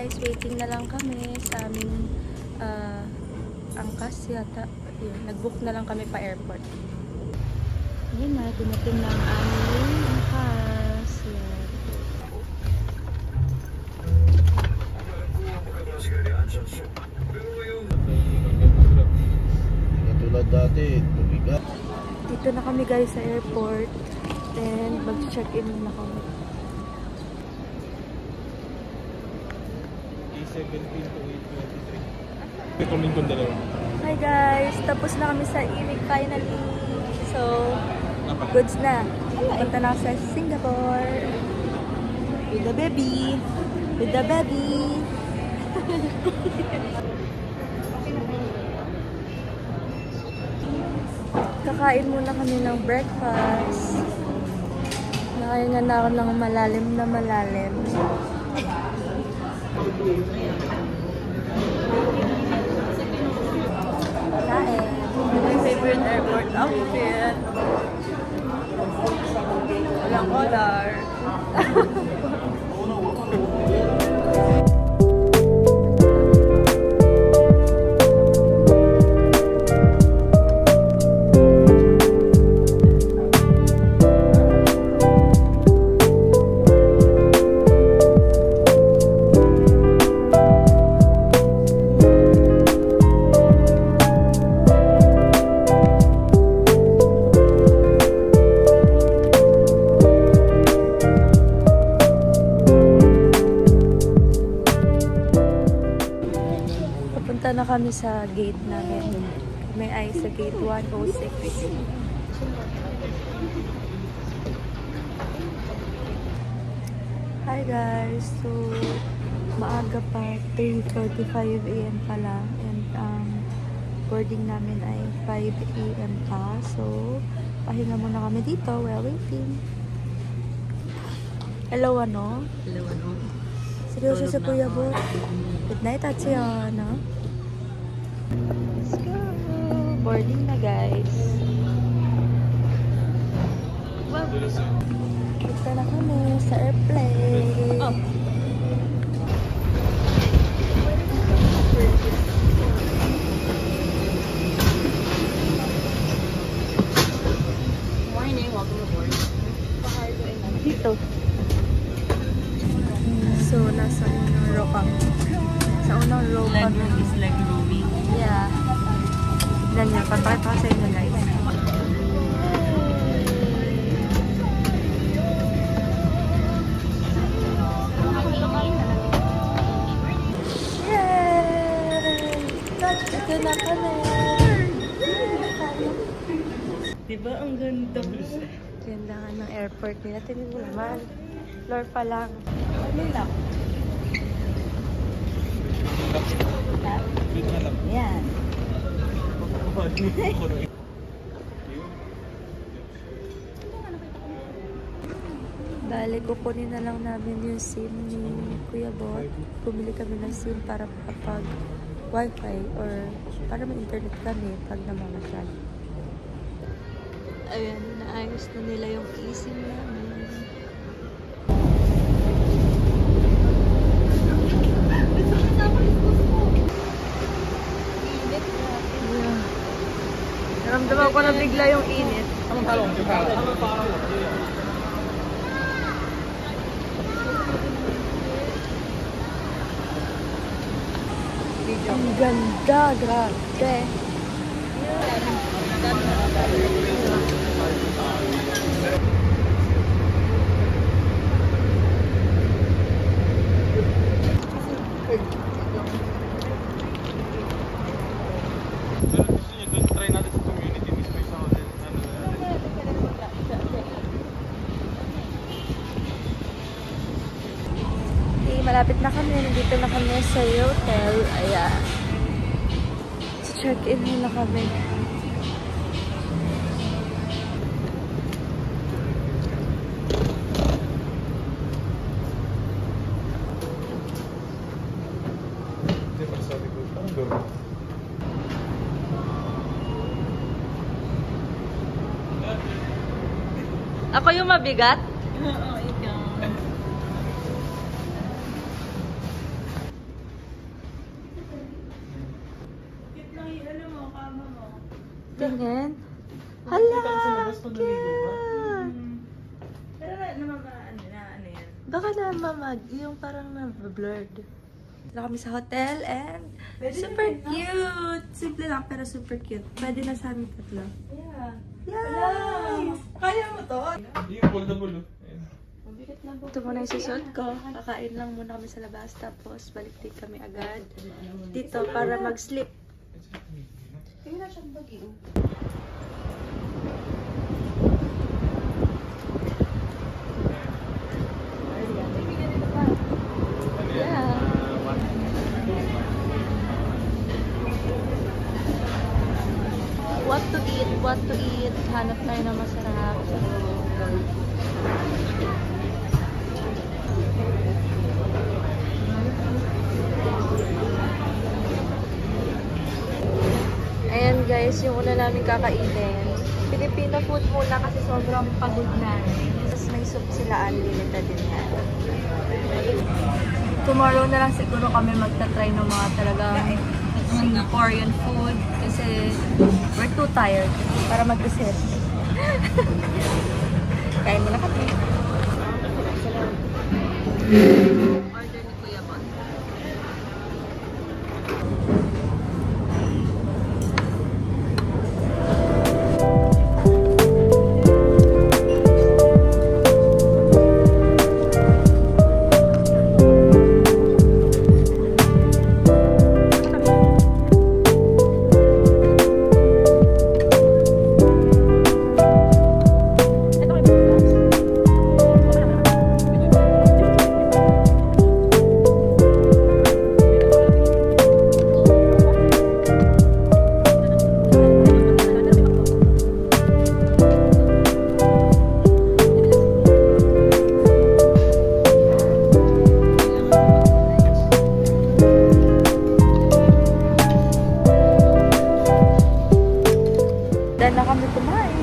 guys, waiting na lang kami sa aming angkas yata. Yun, nag-book na lang kami pa airport. Ayun na, dumating na ang aming angkas. Yan. Katulad dati, tumiga. Dito na kami guys sa airport. Then, mag-check-in na kami. 17 to 8:23. Hi guys! Tapos na kami sa imig finally. So, goods na. Punta na sa Singapore. With the baby. With the baby. Kakain muna kami ng breakfast. Nakahinga na ako ng malalim na malalim. Kain. My favorite airport outfit. Walang collar. Punta na kami sa gate namin. May ay sa gate 106. Hi guys! So, maaga pa. 3:45 AM pa lang. And boarding namin ay 5 AM pa. So, pahinga muna kami dito while waiting. Hello, ano? Hello, ano? Seryoso sa Kuya Bo. Good night, Tatsiana. Let's go! Boarding na, guys. Wow! Kita na kami sa airplane. Oh! Morning, welcome aboard. Dito. So, nasa unang row kami. Sa unang row kami. Legroom is like rooming. Yeah. Tignan nyo. Papakita ko sa inyo, guys. Yay! Ito na kami. Diba ang ganda? Ganda nga ng airport nila. Tingnan mo naman. Floor pa lang. Ano lang? Yan. Dali, kukunin na lang namin yung SIM ni Kuya Bot. Bumili kami ng SIM para kapag wifi or para may internet kami pag namamasyal. Ayan, naayos na nila yung eSIM namin. Naramdaman ko na bigla yung init. Ang ganda, grabe. Malapit na kami. Nandito na kami sa hotel. Ayan. Check-in na kami. Ako yung mabigat? Oo, ikaw. Tingin. Hala! Cute! Pero naman ano yan? Baka namamag, yung parang na-blurred. Na kami sa hotel and super cute! Simple lang pero super cute. Pwede na sa amin tatlo. Yeah. Yay! Kaya mo to? Hindi yung foldable. Ito muna yung susunod ko. Kakain lang muna kami sa labas tapos balik din kami agad dito para mag-sleep. Tingnan na siyang bagyo. Yeah. What to eat? What to eat? Hanap tayo ng masarap. Ayan guys, yung una namin kakainin. Filipino food muna kasi sobrang pagod na. Tapos may soup sila, unlimited din yan. Tomorrow na lang siguro kami magta-try ng mga talagang Singaporean food kasi we're too tired para mag-isip. Kain muna kami. Order ni Kuya Bon. Na kami kumain.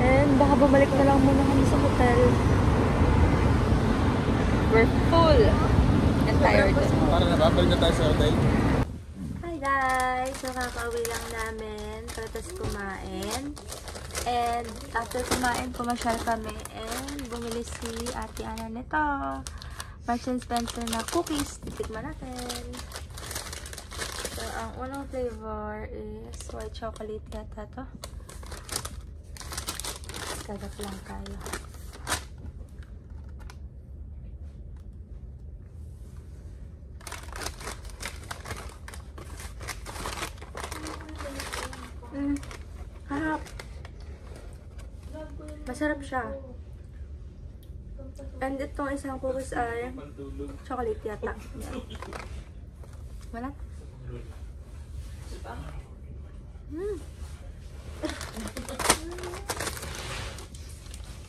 And baka bumalik na lang muna kami sa hotel. We're full and tired. Para nababalik na tayo sa hotel. Hi guys! So kakauwi lang namin tapos kumain. And after kumain, pumasyal kami and bumili si Ate Ana nito. Marks & Spencer na cookies. Titikman natin. So, ang unang flavor is white chocolate yata to. Kagat lang tayo. Harap. Masarap siya. And itong isang cookies ay chocolate yata. Wala?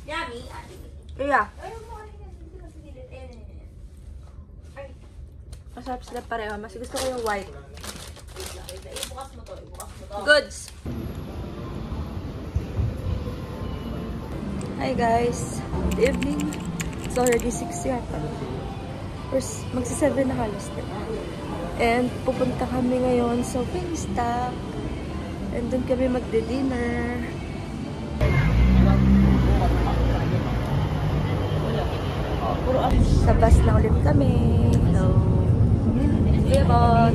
Yummy. Yeah. Masarap sila pareho. Mas gusto ko yung white. Ibukas mo to. Goods! Hi guys! Good evening. It's already 6 yata. Magsi-7 na halos. And pupunta kami ngayon sa Wingstop. And doon kami magde-dinner. Sa bus na ulit kami. So, Kuya Bon.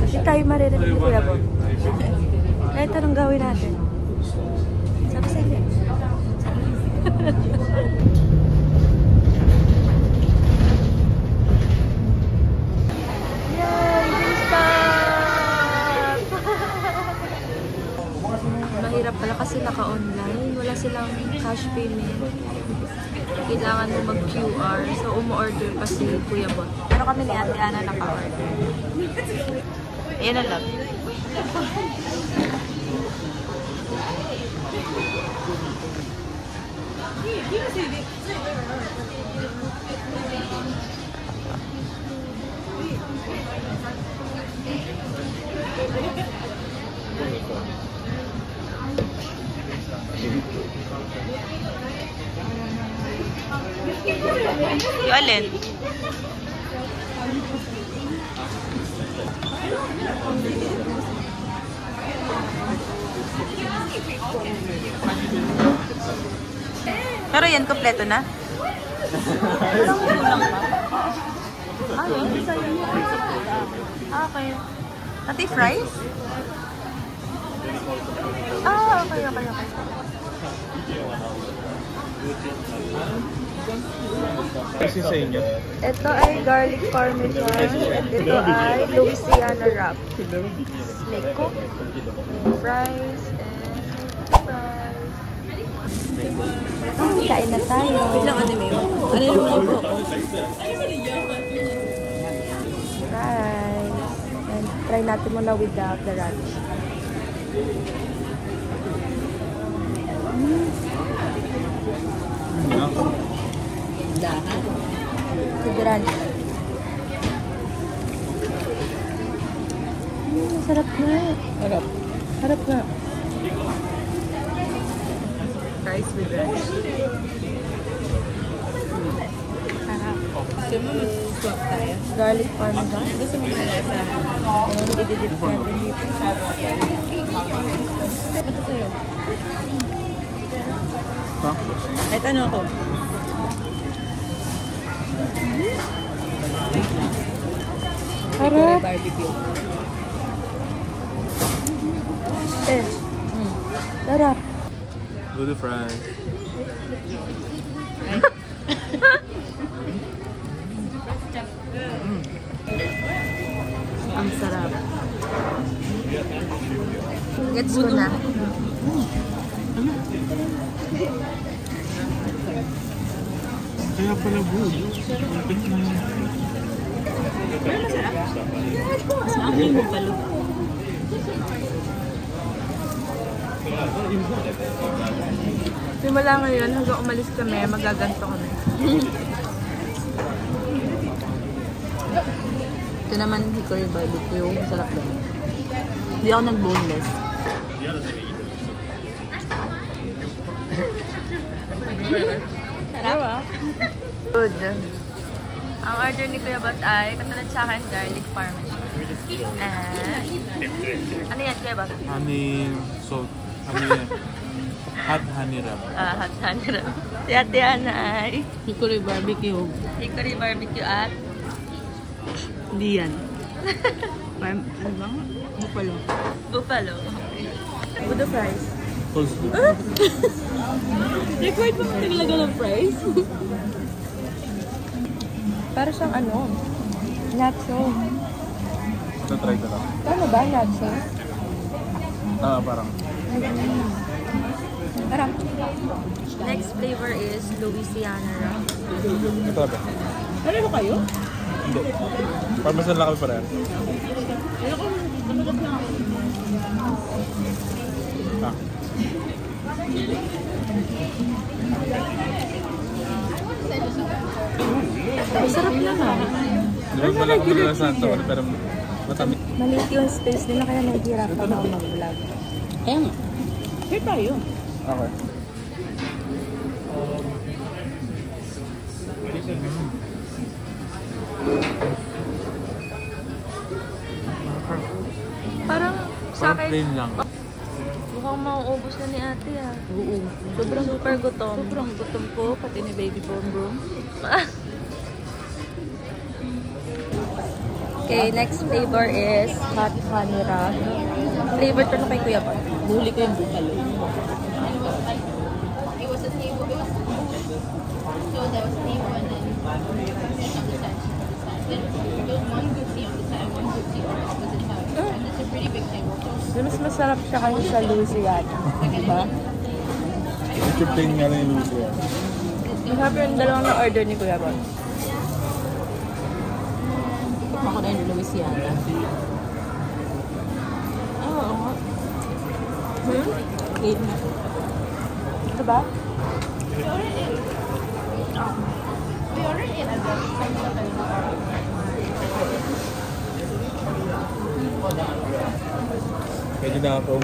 Hindi tayo maririnig ni Kuya Bon. Kahit anong gawin natin. Sabi sa inyo. Yay! Wingstop! Mahirap pala kasi naka-online. Wala silang cash payment. Kailangan mo mag-QR. So, umu-order pa si Kuya Bon. Pero kami ni Ate Ana naka-order. Ayan na lang. Yung alin? yan? Kompleto na? Parang kulang pa. Ah, yun? Ah, okay. Ati fries? Ah, okay. Kasi sa inyo. Ito ay garlic parmesan at ito ay Louisiana wrap. Snake cook, fries, and fries. Kain na tayo. Wait lang, ano mo yun? Ano yung mga po? Fries. And try natin muna without the ranch. Dahan. With the ranch. Sarap na. Sarap na. Fries with ranch. Sarap. Gusto mo mag-swap tayo? Garlic parmesan. Gusto mo malasa? And i-dip natin dito. Ito sa'yo. Ha? Kahit ano ako. Sarap. Barbecue. Sarap. Do the fries. Ang sarap. Gets ko na. Kaya pala good. Mas maangin mo palo. Simula ngayon, hanggang umalis kami, magaganto kami. Ito naman hickory barbecue. Masarap lang. Hindi ako nag-boneless. Sarap ah. Good. Ang order ni Kuya Bot ay, katulad sa akin, garlic parmesan. And, ano yan, Kuya Bot? Honey, salt, hot honey wrap. Hot honey wrap. Si Ate Ana ay Hickory barbecue. hickory barbecue at Hindi yan. Ano bang? Buffalo. buffalo. Budo fries. Required mo nilagay ng fries? Para siyang ano, nacho. Ito try ko lang. Ano ba, nacho? Parang. Sarap. Next flavor is Louisiana wrap. Ito ba? Ano ba kayo? Hindi. Parmesan lang kami para. Ano ko? Namalap lang ako. Masarap lang ah. Hindi mo pala kung mula sa Santo, pero matamis. Maliit yung space nila kaya nahihirapan ako mag-vlog. Kaya nga. Here tayo. Okay. Parang sa Parang akin, plain lang. mukhang mauubos na ni ate ah. Oo. Sobrang super gutom. Sobrang gutom ko, pati ni baby Bom Brom. Okay, next flavor is hot honey wrap. Flavor to na kay Kuya Bot. Huli ko yung buffalo. Mas masarap siya kasi sa Louisiana. Diba? Ito plain nga lang yung luto yan. Masarap yung dalawang na-order ni Kuya Bot. Ako na yung Louisiana. Oo. Eat na. Ito ba? Pwede na ako.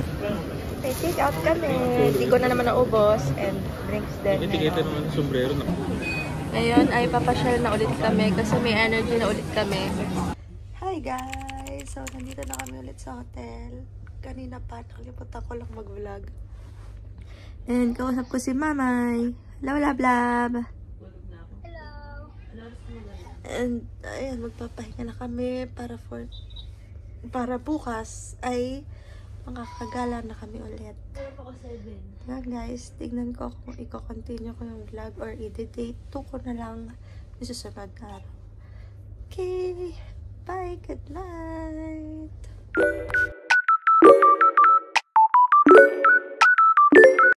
Okay, take out kami. Hindi ko na naman naubos. And drinks din. Itikita naman yung sombrero na. Ngayon ay papasyal na ulit kami kasi may energy na ulit kami. Hi guys! So, nandito na kami ulit sa hotel. Kanina pa, nakalimutan ko lang mag-vlog. And kausap ko si Mamay. Hello, love, love. And, ayan, magpapahinga na kami para bukas ay makakagala na kami ulit. Yan guys, tignan ko kung i-continue ko yung vlog or i-date 2 ko na lang yung susunod na araw. Okay, bye, good night.